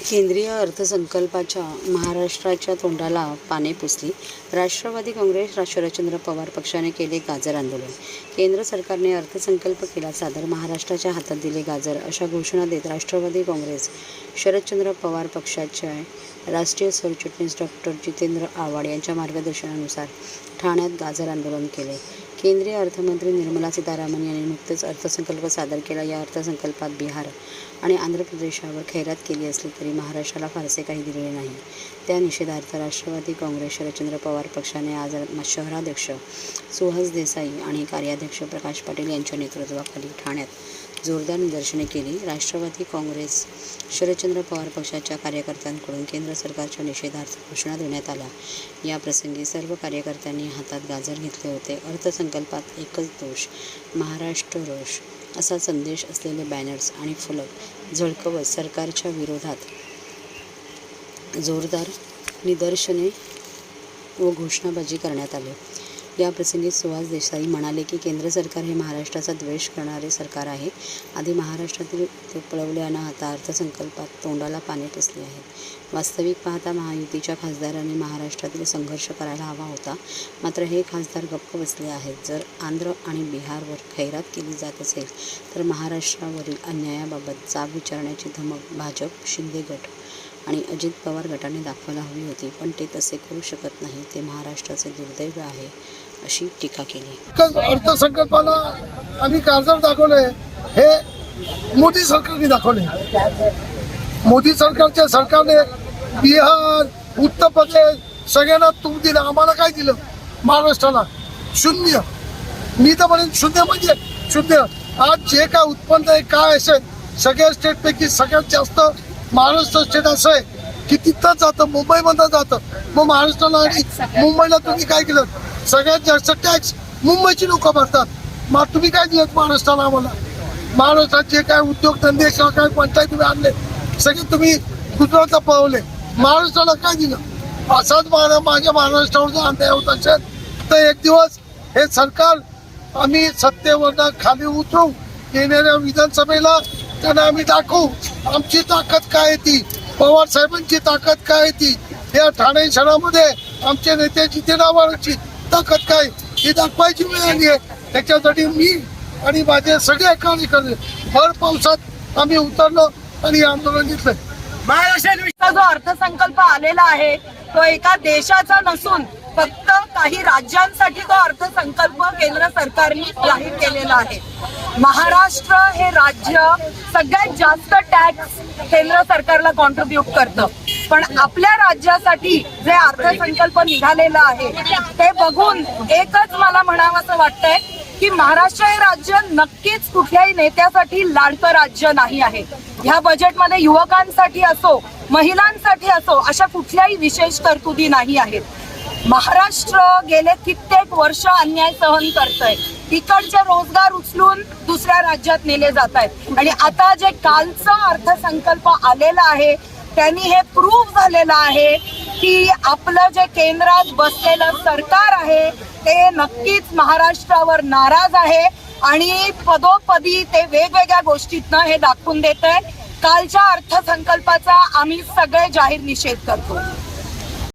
केंद्रीय अर्थसंकल्पाच्या महाराष्ट्राच्या तोंडाला पाने पुसली. राष्ट्रवादी काँग्रेस शरदचंद्र पवार पक्षाने केले गाजर आंदोलन. केंद्र सरकारने अर्थसंकल्प केला सादर, महाराष्ट्राच्या हातात दिले गाजर, अशा घोषणा देत राष्ट्रवादी काँग्रेस शरदचंद्र पवार पक्षाचे राष्ट्रीय सरचिटणीस डॉ. जितेंद्र आव्हाड यांच्या मार्गदर्शनानुसार ठाण्यात गाजर आंदोलन केले. केंद्रीय अर्थमंत्री निर्मला सीतारामन यांनी नुकतेच अर्थसंकल्प सादर केला. या अर्थसंकल्पात बिहार आणि आंध्र प्रदेशावर खैरात केली असली तरी महाराष्ट्राला फारसे काही दिलेले नाही. त्या निषेधार्थ राष्ट्रवादी काँग्रेस शरदचंद्र पवार पक्षाने आज शहराध्यक्ष सुहास देसाई आणि कार्याध्यक्ष प्रकाश पाटील यांच्या नेतृत्वाखाली ठाण्यात जोरदार निदर्शने केली. राष्ट्रवादी काँग्रेस शरदचंद्र पवार पक्षाच्या कार्यकर्त्यांकडून केंद्र सरकारच्या निषेधार्थ घोषणा देण्यात आल्या. या प्रसंगी सर्व कार्यकर्त्यांनी हातात गाजर घेतले होते. अर्थसंकल्पात एकच दोष, महाराष्ट्र रोष असा संदेश असलेले बॅनर्स आणि फलक झळकवत सरकारच्या विरोधात जोरदार निदर्शने व घोषणाबाजी करण्यात आली. या प्रसंगी सुहास देसाई म्हणाले की केंद्र सरकार हे महाराष्ट्राचा द्वेष करणारे सरकार आहे. आधी महाराष्ट्रातील ते पळवल्यानं आता अर्थसंकल्पात तोंडाला पाने पुसली आहेत. वास्तविक पाहता महायुतीच्या खासदारांनी महाराष्ट्रातील संघर्ष करायला हवा होता, मात्र हे खासदार गप्प बसले आहेत. जर आंध्र आणि बिहारवर खैरात केली जात असेल तर महाराष्ट्रावरील अन्यायाबाबत जाब विचारण्याची धमक भाजप, शिंदे गट आणि अजित पवार गटाने दाखवायला हवी होती, पण ते तसे करू शकत नाही. ते महाराष्ट्राचे दुर्दैव आहे, अशी टीका केली. अर्थसंकल्पाला आम्ही गाजर दाखवले, हे मोदी सरकारने दाखवले. मोदी सरकारने बिहार, उत्तर प्रदेश सगळ्यांना तूप दिलं. आम्हाला काय दिलं? महाराष्ट्राला शून्य. मी तर म्हणेन शून्य म्हणजे शून्य. आज जे काय उत्पन्न आहे काय असेल सगळ्या स्टेटपैकी सगळ्यात जास्त महाराष्ट्र स्टेट असं आहे की तिथं जातं, मुंबईमध्ये जातं. मग महाराष्ट्राला आणि मुंबईला तुम्ही काय केलं? सगळ्यात जास्त टॅक्स मुंबईची लोक भरतात. मग तुम्ही काय दिलं महाराष्ट्राला? आम्हाला महाराष्ट्रात जे काय उद्योगधंदे काय पंचायत तुम्ही आणले सगळे तुम्ही गुजरातला पळवले. महाराष्ट्राला काय दिलं? असाच माझ्या महाराष्ट्रावर जर अन्याय होत असेल तर एक दिवस हे सरकार आम्ही सत्तेवरनं खाली उतरू. येणाऱ्या विधानसभेला त्यांना आम्ही दाखवू आमची ताकद काय आहे ती, पवार साहेबांची ताकद काय आहे ती, या ठाणे शहरामध्ये आमच्या नेते जितेंद्र आव्हाडची ताकद काय ही दाखवायची वेळ आली आहे. त्याच्यासाठी मी आणि माझे सगळे कार्यकर्ते भर पावसात आम्ही उतरलो आणि आंदोलन घेतलं. महाराष्ट्राचा जो अर्थसंकल्प आलेला आहे तो एका देशाचा नसून फक्त काही राज्यांसाठी तो अर्थसंकल्प केंद्र सरकारने जाहीर केलेला आहे. महाराष्ट्र हे राज्य सगळ्यात जास्त टॅक्स केंद्र सरकारला कॉन्ट्रीब्यूट करतं, पण आपल्या राज्यासाठी जे अर्थसंकल्प निघालेला आहे ते बघून एकच मला म्हणावंसं वाटतंय की महाराष्ट्र हे राज्य नक्कीच कुठल्याही नेत्यासाठी लाडकं राज्य नाही आहे. ह्या बजेटमध्ये युवकांसाठी असो, महिलांसाठी असो अशा कुठल्याही विशेष तरतुदी नाही आहेत. महाराष्ट्र गेले कित्येक वर्ष अन्याय सहन करतंय. इकडचे रोजगार उचलून दुसऱ्या राज्यात नेले जात आहेत आणि आता जे कालचा अर्थसंकल्प आलेला आहे त्यांनी हे प्रूव्ह झालेलं आहे की आपलं जे केंद्रात बसलेलं सरकार आहे ते नक्कीच महाराष्ट्रावर नाराज आहे आणि पदोपदी ते वेगवेगळ्या गोष्टीतनं हे दाखवून देत आहे. कालच्या अर्थसंकल्पाचा आम्ही सगळे जाहीर निषेध करतो.